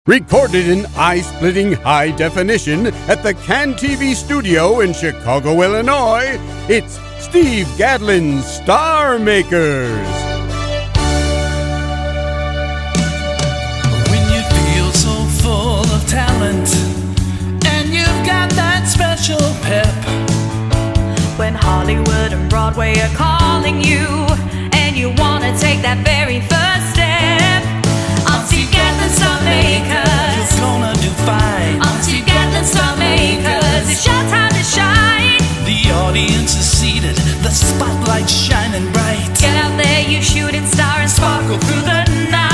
Recorded in eye-splitting high definition at the Can TV studio in Chicago, Illinois, it's Steve Gadlin's Star Makers. When you feel so full of talent and you've got that special pep, when Hollywood and Broadway are calling you and you want to take that very first step, on Steve Gadlin's Star Makers, you're gonna do fine. on Steve Gadlin's Star Makers, it's your time to shine. The audience is seated, the spotlight's shining bright. Get out there, you shooting star, and sparkle through the night.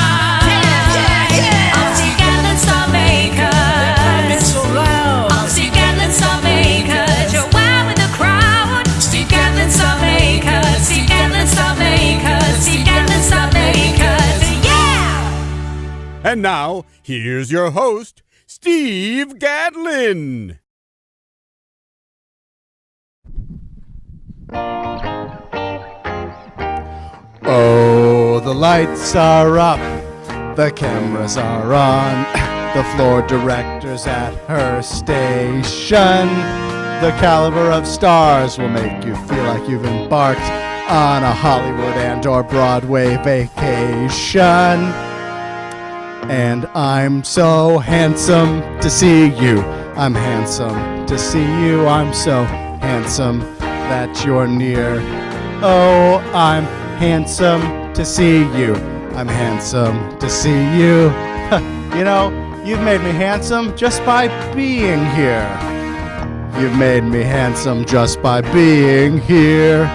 On Steve Gadlin's Star Makers, It's so loud. on Steve Gadlin's Star Makers, you're wowing the crowd. Steve Gadlin's Star Makers, Steve Gadlin's Star Makers, Steve Gadlin's Star Makers, yeah! And now, here's your host, Steve Gadlin. Oh, the lights are up, the cameras are on, the floor director's at her station. The caliber of stars will make you feel like you've embarked on a Hollywood and or Broadway vacation. And I'm so handsome to see you. I'm handsome to see you. I'm so handsome that you're near. Oh, I'm handsome to see you. I'm handsome to see you. You know, you've made me handsome just by being here. You've made me handsome just by being here.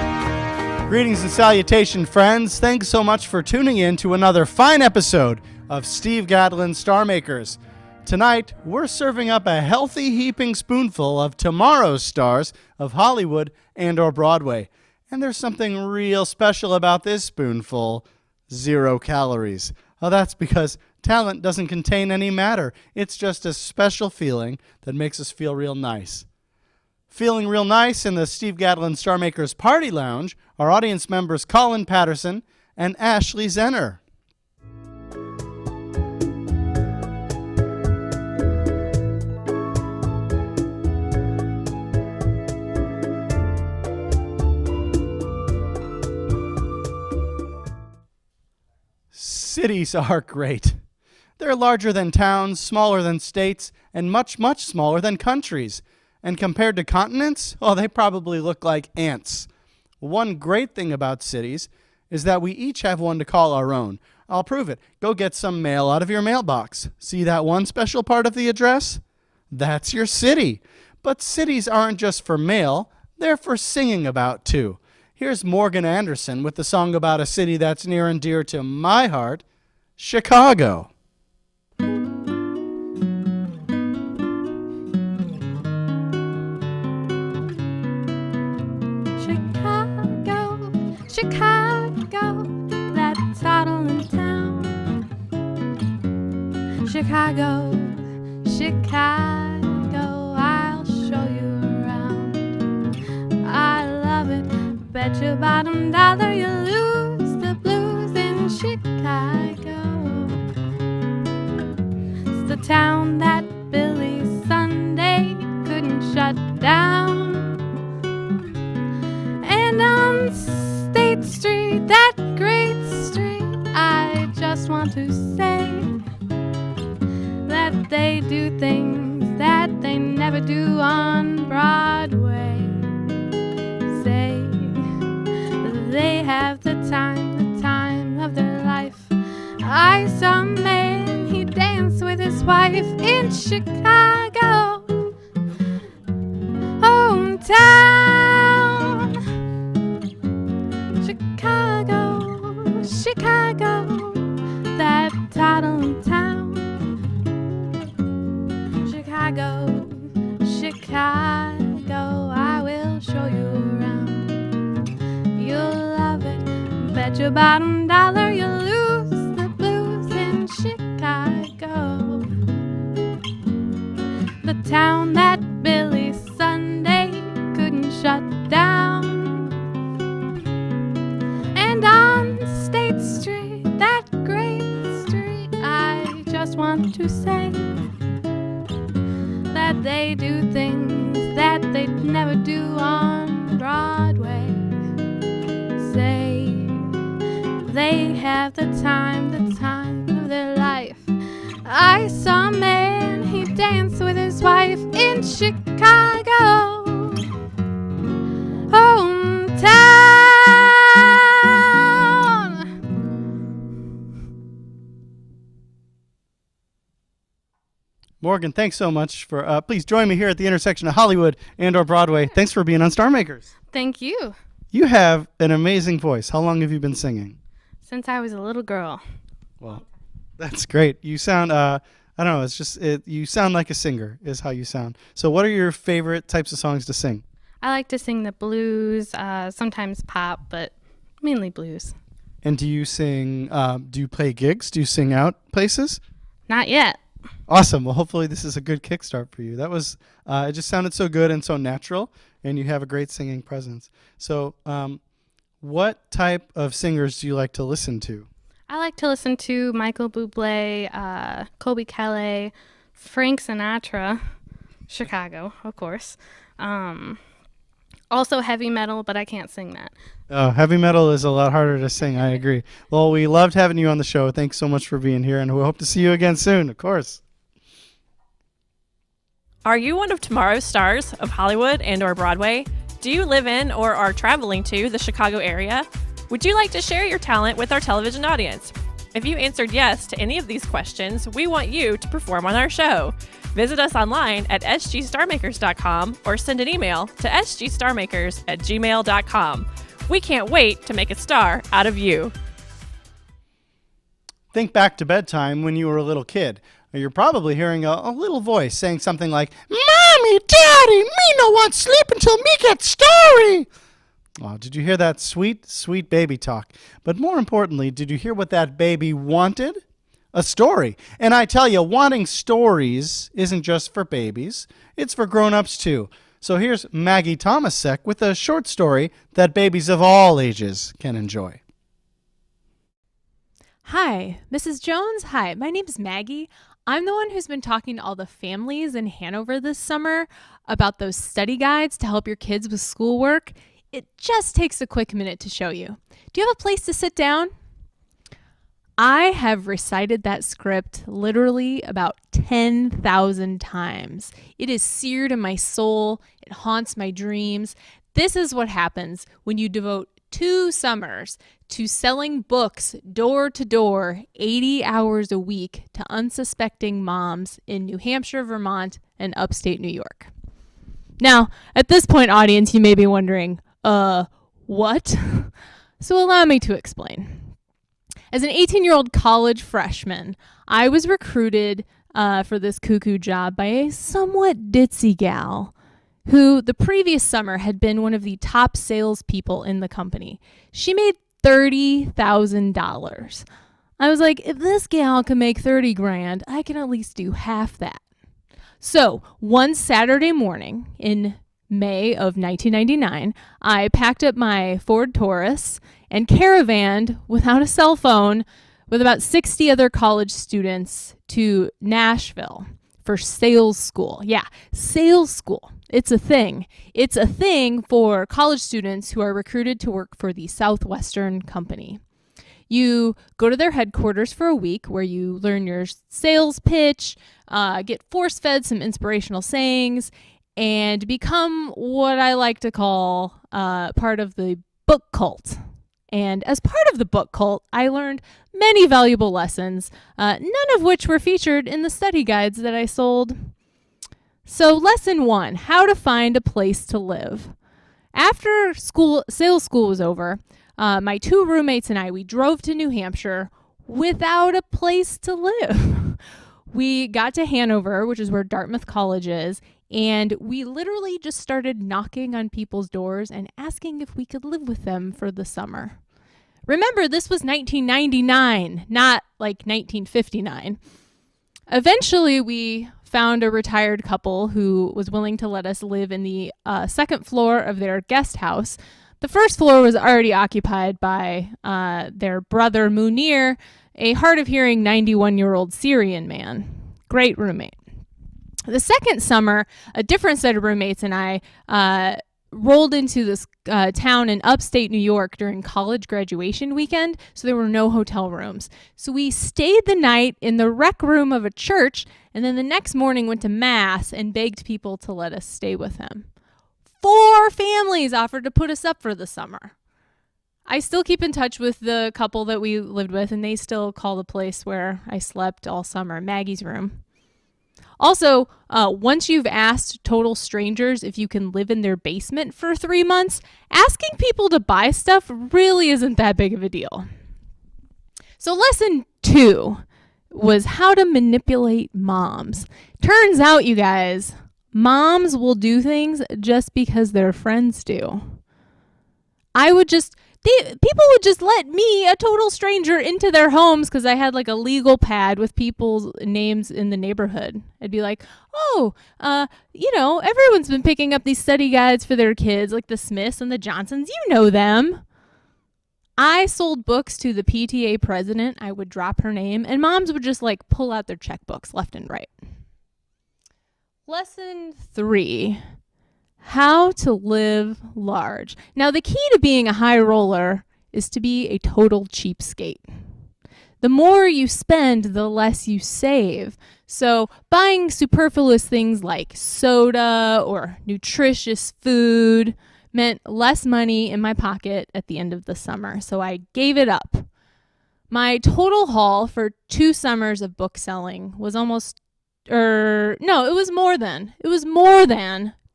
Greetings and salutation, friends. Thanks so much for tuning in to another fine episode of Steve Gadlin's Star Makers. Tonight, we're serving up a healthy heaping spoonful of tomorrow's stars of Hollywood and or Broadway. And there's something real special about this spoonful: 0 calories. Well, that's because talent doesn't contain any matter. It's just a special feeling that makes us feel real nice. Feeling real nice in the Steve Gadlin Star Makers Party Lounge are audience members Colin Patterson and Ashley Zenner. Cities are great. They're larger than towns, smaller than states, and much, much smaller than countries. And compared to continents, well, they probably look like ants. One great thing about cities is that we each have one to call our own. I'll prove it. Go get some mail out of your mailbox. See that one special part of the address? That's your city. But cities aren't just for mail, they're for singing about too. Here's Morgan Anderson with the song about a city that's near and dear to my heart, Chicago. Chicago, Chicago, that toddling town. Chicago, Chicago, I'll show you around. I love it, bet your bottom dollar you lose the blues in Chicago. It's the town that Billy Sunday couldn't shut down. And on State Street, that great street, I just want to say that they do things that they never do on Broadway. Say they have the time of their life. I saw a man, he danced with his wife in Chicago, hometown. Chicago, Chicago, that toddling town. Chicago, Chicago, I will show you around. You'll love it, bet your bottom dollar you'll lose the blues in Chicago. The town that Billy Sunday couldn't shut down. And on State Street, that great street, I just just want to say that they do things that they'd never do on Broadway. Say they have the time of their life. I saw a man, he danced with his wife in Chicago, hometown. Morgan, thanks so much for, please join me here at the intersection of Hollywood and or Broadway. Thanks for being on Star Makers. Thank you. You have an amazing voice. How long have you been singing? Since I was a little girl. Well, that's great. You sound, I don't know, it's just, you sound like a singer is how you sound. So what are your favorite types of songs to sing? I like to sing the blues, sometimes pop, but mainly blues. And do you sing, do you play gigs? Do you sing out places? Not yet. Awesome. Well, hopefully this is a good kickstart for you. That was, it just sounded so good and so natural, and you have a great singing presence. So what type of singers do you like to listen to? I like to listen to Michael Bublé, Colby Kelly, Frank Sinatra, Chicago, of course. Also heavy metal, but I can't sing that. Heavy metal is a lot harder to sing. I agree. Well, we loved having you on the show. Thanks so much for being here, and we hope to see you again soon, of course. Are you one of tomorrow's stars of Hollywood and or Broadway? Do you live in or are traveling to the Chicago area? Would you like to share your talent with our television audience? If you answered yes to any of these questions, we want you to perform on our show. Visit us online at sgstarmakers.com or send an email to sgstarmakers@gmail.com. We can't wait to make a star out of you. Think back to bedtime when you were a little kid. You're probably hearing a little voice saying something like, "Mommy, Daddy, me no want sleep until me get story." Oh, did you hear that sweet, sweet baby talk? But more importantly, did you hear what that baby wanted? A story. And I tell you, wanting stories isn't just for babies. It's for grown-ups too. So here's Maggie Tomasek with a short story that babies of all ages can enjoy. Hi, Mrs. Jones. Hi, my name's Maggie. I'm the one who's been talking to all the families in Hanover this summer about those study guides to help your kids with schoolwork. It just takes a quick minute to show you. Do you have a place to sit down? I have recited that script literally about 10,000 times. It is seared in my soul. It haunts my dreams. This is what happens when you devote 2 summers to selling books door to door, 80 hours a week to unsuspecting moms in New Hampshire, Vermont, and upstate New York. Now, at this point, audience, you may be wondering, what? So allow me to explain. As an 18-year-old college freshman, I was recruited for this cuckoo job by a somewhat ditzy gal who the previous summer had been one of the top salespeople in the company. She made $30,000. I was like, if this gal can make 30 grand, I can at least do half that. So one Saturday morning in May of 1999, I packed up my Ford Taurus and caravanned without a cell phone with about 60 other college students to Nashville for sales school. Yeah, sales school. It's a thing. It's a thing for college students who are recruited to work for the Southwestern Company. You go to their headquarters for a week where you learn your sales pitch, get force-fed some inspirational sayings, and become what I like to call part of the book cult. And as part of the book cult, I learned many valuable lessons, none of which were featured in the study guides that I sold. So lesson 1, how to find a place to live. After sales school was over, my 2 roommates and I, we drove to New Hampshire without a place to live. We got to Hanover, which is where Dartmouth College is, and we literally just started knocking on people's doors and asking if we could live with them for the summer. Remember, this was 1999, not like 1959. Eventually, we found a retired couple who was willing to let us live in the second floor of their guest house. The first floor was already occupied by their brother Munir a hard of hearing 91-year-old Syrian man. Great roommate. The second summer, a different set of roommates and I rolled into this town in upstate New York during college graduation weekend, so there were no hotel rooms. So we stayed the night in the rec room of a church, and then the next morning went to mass and begged people to let us stay with him. 4 families offered to put us up for the summer. I still keep in touch with the couple that we lived with, and they still call the place where I slept all summer Maggie's room. Also, once you've asked total strangers if you can live in their basement for 3 months, asking people to buy stuff really isn't that big of a deal. So lesson 2 was how to manipulate moms. Turns out, you guys, moms will do things just because their friends do. People would just let me, a total stranger, into their homes because I had like a legal pad with people's names in the neighborhood. I'd be like, everyone's been picking up these study guides for their kids, like the Smiths and the Johnsons. You know them. I sold books to the PTA president. I would drop her name, and moms would just like pull out their checkbooks left and right. Lesson 3. How to live large. Now, the key to being a high roller is to be a total cheapskate. The more you spend, the less you save. So buying superfluous things like soda or nutritious food meant less money in my pocket at the end of the summer. So I gave it up. My total haul for 2 summers of book selling was it was more than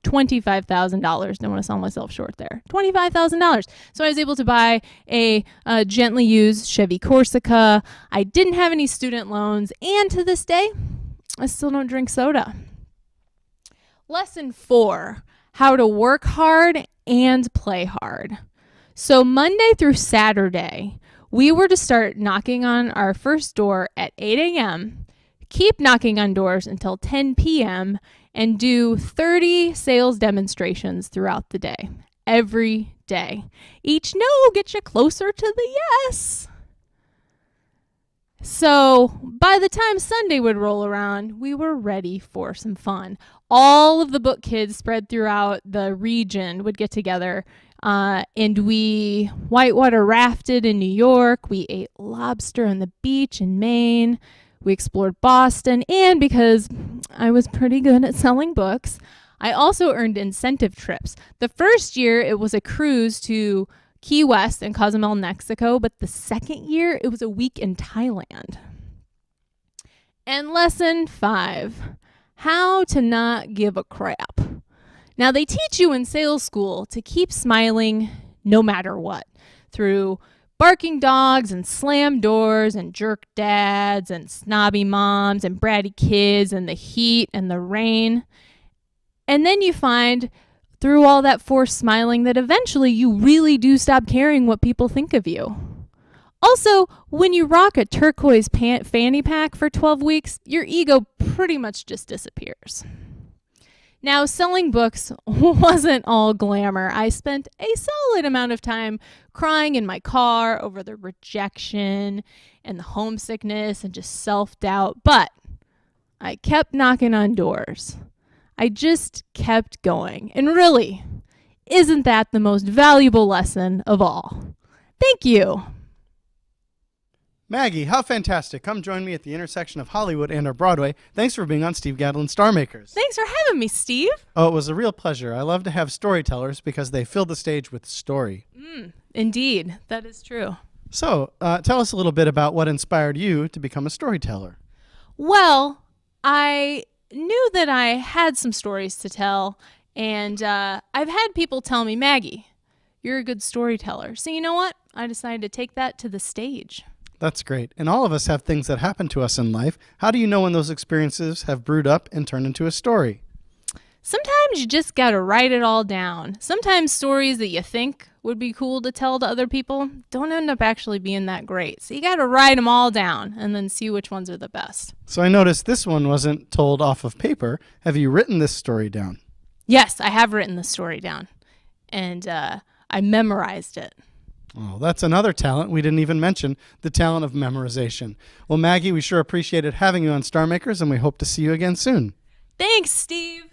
$25,000. Don't want to sell myself short there. $25,000. So I was able to buy a gently used Chevy Corsica. I didn't have any student loans. And to this day, I still don't drink soda. Lesson 4, how to work hard and play hard. So Monday through Saturday, we were to start knocking on our first door at 8 a.m., keep knocking on doors until 10 p.m., and do 30 sales demonstrations throughout the day, every day. Each no gets you closer to the yes. So by the time Sunday would roll around, we were ready for some fun. All of the book kids spread throughout the region would get together, and we whitewater rafted in New York. We ate lobster on the beach in Maine. We explored Boston, and because I was pretty good at selling books, I also earned incentive trips. The first year, it was a cruise to Key West and Cozumel, Mexico, but the second year, it was a week in Thailand. And lesson 5, how to not give a crap. Now, they teach you in sales school to keep smiling no matter what, through barking dogs and slam doors and jerk dads and snobby moms and bratty kids and the heat and the rain. And then you find through all that forced smiling that eventually you really do stop caring what people think of you. Also, when you rock a turquoise fanny pack for 12 weeks, your ego pretty much just disappears. Now, selling books wasn't all glamour. I spent a solid amount of time crying in my car over the rejection and the homesickness and just self-doubt, but I kept knocking on doors. I just kept going. And really, isn't that the most valuable lesson of all? Thank you. Maggie, how fantastic. Come join me at the intersection of Hollywood and our Broadway. Thanks for being on Steve Gadlin Star Makers. Thanks for having me, Steve. Oh, it was a real pleasure. I love to have storytellers because they fill the stage with story. Indeed, that is true. So, tell us a little bit about what inspired you to become a storyteller. Well, I knew that I had some stories to tell, and I've had people tell me, Maggie, you're a good storyteller. So you know what? I decided to take that to the stage. That's great. And all of us have things that happen to us in life. How do you know when those experiences have brewed up and turned into a story? Sometimes you just got to write it all down. Sometimes stories that you think would be cool to tell to other people don't end up actually being that great. So you got to write them all down and then see which ones are the best. So I noticed this one wasn't told off of paper. Have you written this story down? Yes, I have written the story down. And I memorized it. Oh, that's another talent we didn't even mention, the talent of memorization. Well, Maggie, we sure appreciated having you on Star Makers, and we hope to see you again soon. Thanks, Steve.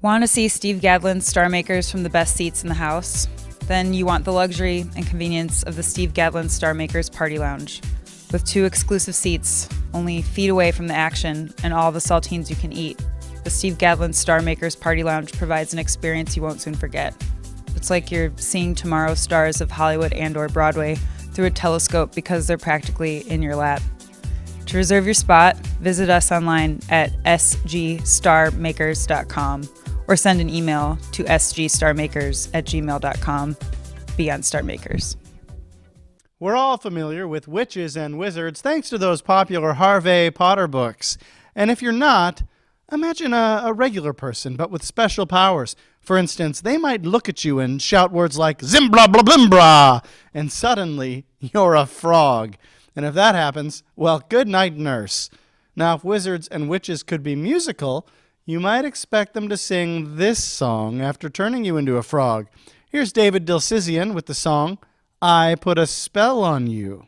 Want to see Steve Gadlin's Star Makers from the best seats in the house? Then you want the luxury and convenience of the Steve Gadlin Star Makers Party Lounge. With 2 exclusive seats, only feet away from the action, and all the saltines you can eat, the Steve Gadlin Star Makers Party Lounge provides an experience you won't soon forget. It's like you're seeing tomorrow's stars of Hollywood and/or Broadway through a telescope because they're practically in your lap. To reserve your spot, visit us online at sgstarmakers.com or send an email to sgstarmakers@gmail.com. Be on Star Makers. We're all familiar with witches and wizards thanks to those popular Harvey Potter books. And if you're not, imagine a regular person, but with special powers. For instance, they might look at you and shout words like Zimbra blah blimbra, and suddenly you're a frog. And if that happens, well, good night, nurse. Now, if wizards and witches could be musical, you might expect them to sing this song after turning you into a frog. Here's David Dilsizian with the song, I Put a Spell on You.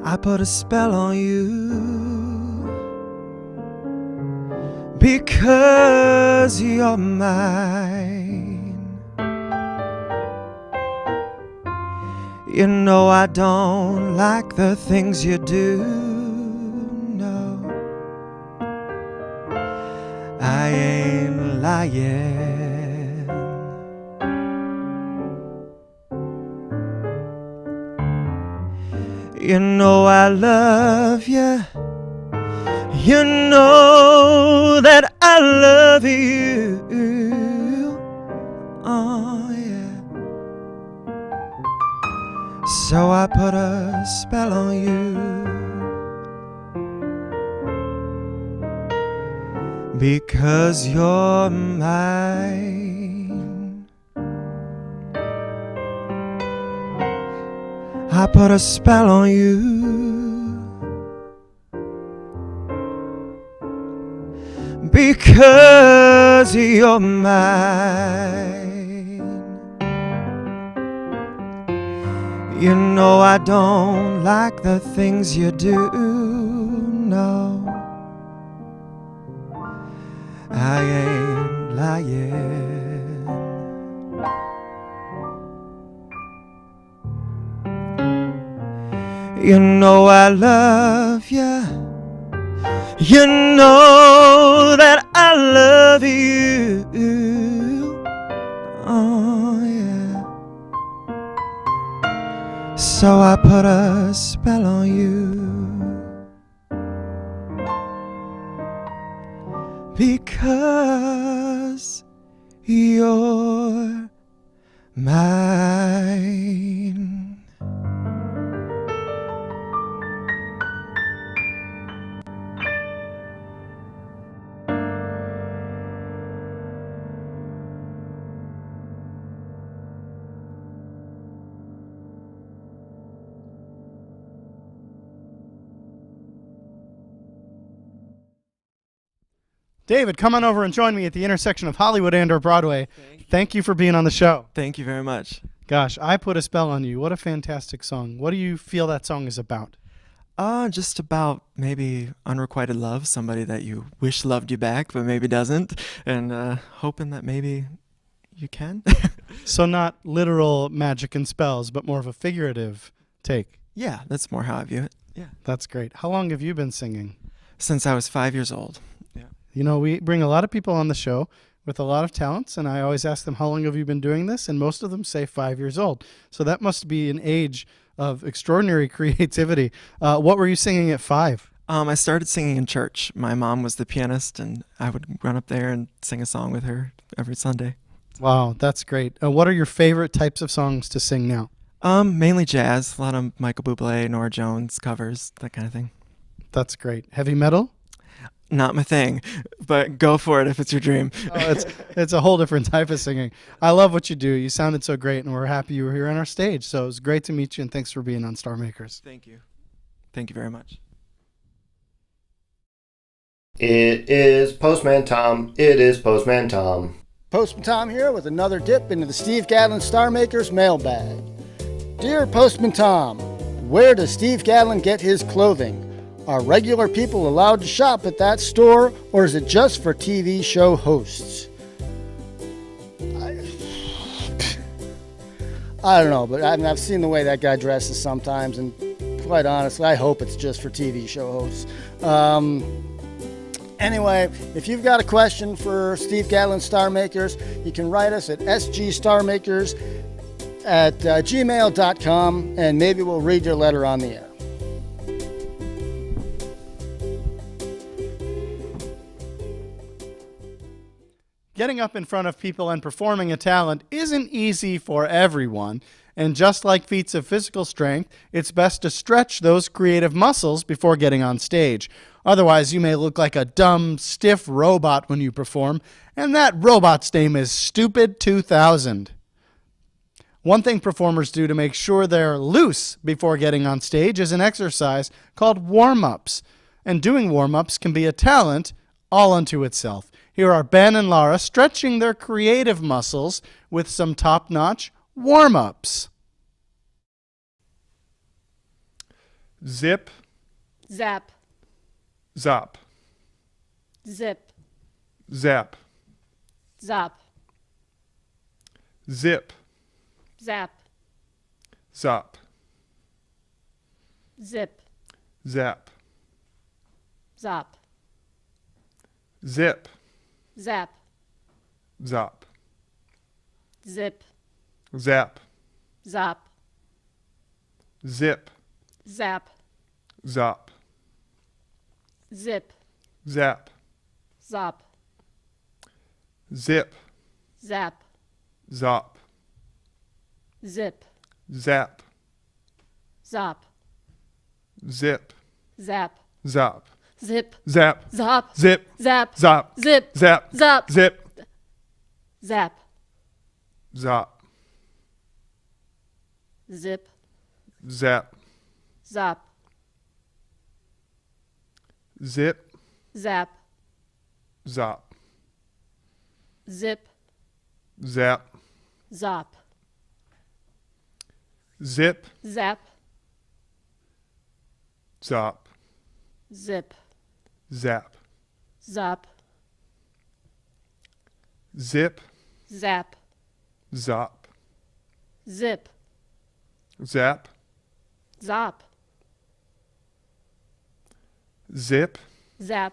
I put a spell on you because you're mine. You know I don't like the things you do, no, I ain't lying. You know I love you. You know that I love you. Oh, yeah. So I put a spell on you because you're mine. I put a spell on you because you're mine. You know I don't like the things you do, no, I ain't lying. You know I love you. You know that I love you. Oh, yeah. So I put a spell on you because you're mine. David, come on over and join me at the intersection of Hollywood and/or Broadway. Thank you for being on the show. Thank you very much. Gosh, I Put a Spell on You. What a fantastic song. What do you feel that song is about? Just about maybe unrequited love, somebody that you wish loved you back but maybe doesn't, and hoping that maybe you can. So not literal magic and spells, but more of a figurative take. Yeah, that's more how I view it. Yeah. That's great. How long have you been singing? Since I was 5 years old. Yeah. You know, we bring a lot of people on the show with a lot of talents, and I always ask them, how long have you been doing this? And most of them say 5 years old. So that must be an age of extraordinary creativity. What were you singing at 5? I started singing in church. My mom was the pianist, and I would run up there and sing a song with her every Sunday. Wow, that's great. What are your favorite types of songs to sing now? Mainly jazz, a lot of Michael Bublé, Norah Jones covers, that kind of thing. That's great. Heavy metal? not my thing, but go for it if it's your dream. Oh, it's a whole different type of singing. I love what you do. You sounded so great, and we're happy you were here on our stage. So it was great to meet you, and thanks for being on Star Makers. Thank you. Thank you very much. It is Postman Tom. It is Postman Tom. Postman Tom here with another dip into the Steve Gadlin Star Makers mailbag. Dear Postman Tom, where does Steve Gadlin get his clothing? Are regular people allowed to shop at that store, or is it just for TV show hosts? I don't know, but I've seen the way that guy dresses sometimes, and quite honestly, I hope it's just for TV show hosts. Anyway, if you've got a question for Steve Gadlin Star Makers, you can write us at sgstarmakers@gmail.com, and maybe we'll read your letter on the air. Getting up in front of people and performing a talent isn't easy for everyone, and just like feats of physical strength, it's best to stretch those creative muscles before getting on stage. Otherwise, you may look like a dumb, stiff robot when you perform, and that robot's name is Stupid 2000. One thing performers do to make sure they're loose before getting on stage is an exercise called warm-ups. And doing warm-ups can be a talent all unto itself. Here are Ben and Laura stretching their creative muscles with some top-notch warm-ups. Zip, Zap. zop, Zip. zap, Zop. zip, Zap. zop, Zip. zap, Zop. zip, Zap. zop, Zip. zap, Zop. zip, Zap. zop, Zip. zap, Zop. zip, Zap. zop, Zip. zap, Zop. zip, Zap. zop, Zip. zap, Zop. zip, Zap. zop, Zip. zap, Zop. zip, Zap. zop, Zip. zap, Zop. zip, Zap. zop, Zip. zap, Zop. zip, Zap. zop, Zip. zap, Zop. zip, Zap. zop, Zip. zap, Zop. zip, Zap.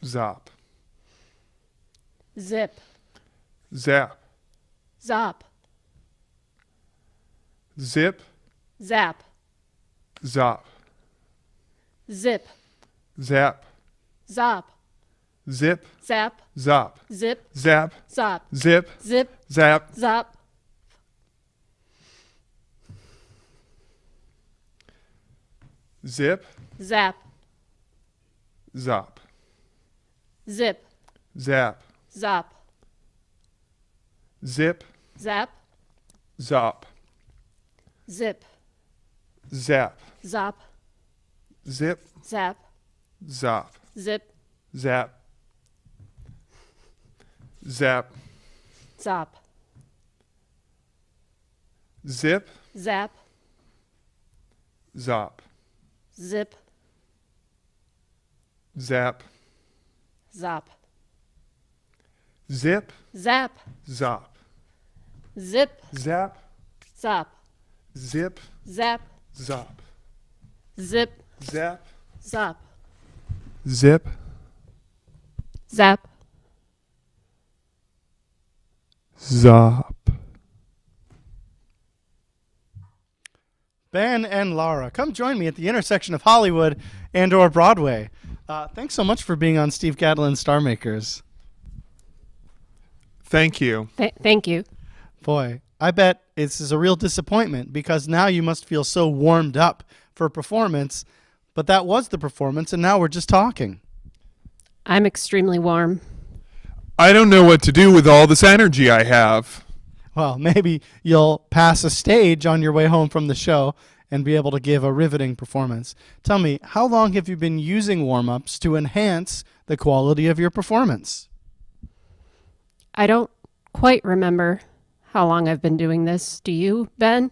zop, Zip. zap, Zop. zip, Zap. zop, Zip. zap, Zop. zip, Zap. zop, Zip. zap, Zop. zip, Zip. zap, Zop. zip, Zap. zop, Zip. zap, Zop. zip, Zap. zop, Zip. zap, Zop. zip, Zap. zop, Zip. zap, zap, Zop. zip, Zap. zop, Zip. zap, Zop. zip, Zap. zop, Zip. zap, Zop. zip, Zap. zop, Zip. zap, Zop. zip, Zap. zop. Ben and Laura, come join me at the intersection of Hollywood and or Broadway. Thanks so much for being on Steve Gadlin Star Makers. Thank you. Thank you. Boy, I bet this is a real disappointment because now you must feel so warmed up for a performance, but that was the performance and now we're just talking. I'm extremely warm. I don't know what to do with all this energy I have. Well, maybe you'll pass a stage on your way home from the show and be able to give a riveting performance. Tell me, how long have you been using warm-ups to enhance the quality of your performance? I don't quite remember how long I've been doing this. Do you, Ben?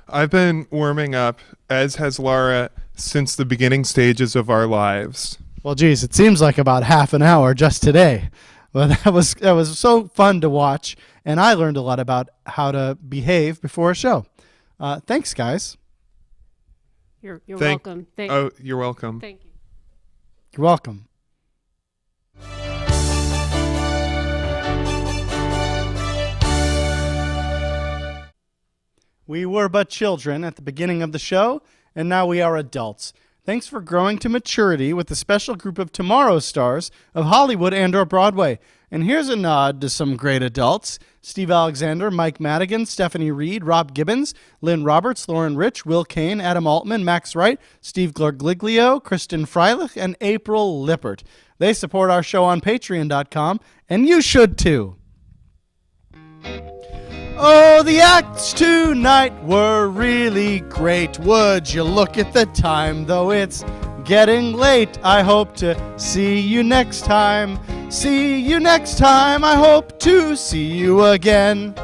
I've been warming up, as has Laura, since the beginning stages of our lives. Well, geez, it seems like about half an hour just today. Well, that was so fun to watch, and I learned a lot about how to behave before a show. Thanks, guys. You're welcome. You're welcome. Thank you. You're welcome. We were but children at the beginning of the show, and now we are adults. Thanks for growing to maturity with the special group of tomorrow's stars of Hollywood and/or Broadway. And here's a nod to some great adults: Steve Alexander, Mike Madigan, Stephanie Reed, Rob Gibbons, Lynn Roberts, Lauren Rich, Will Kane, Adam Altman, Max Wright, Steve Glorgliglio, Kristen Freilich, and April Lippert. They support our show on Patreon.com, and you should too. Oh, the acts tonight were really great. Would you look at the time, though it's getting late. I hope to see you next time. See you next time. I hope to see you again.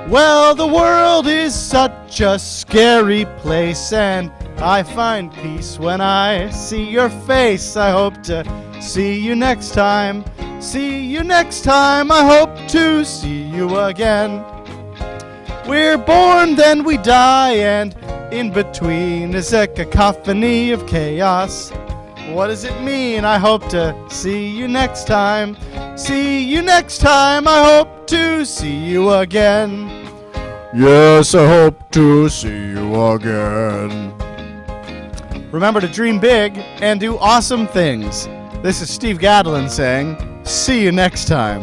Well, the world is such a scary place, and I find peace when I see your face. I hope to see you next time. See you next time. I hope to see you again. We're born, then we die, and in between is a cacophony of chaos. What does it mean? I hope to see you next time. See you next time. I hope to see you again. Yes, I hope to see you again. Remember to dream big and do awesome things. This is Steve Gadlin saying, see you next time.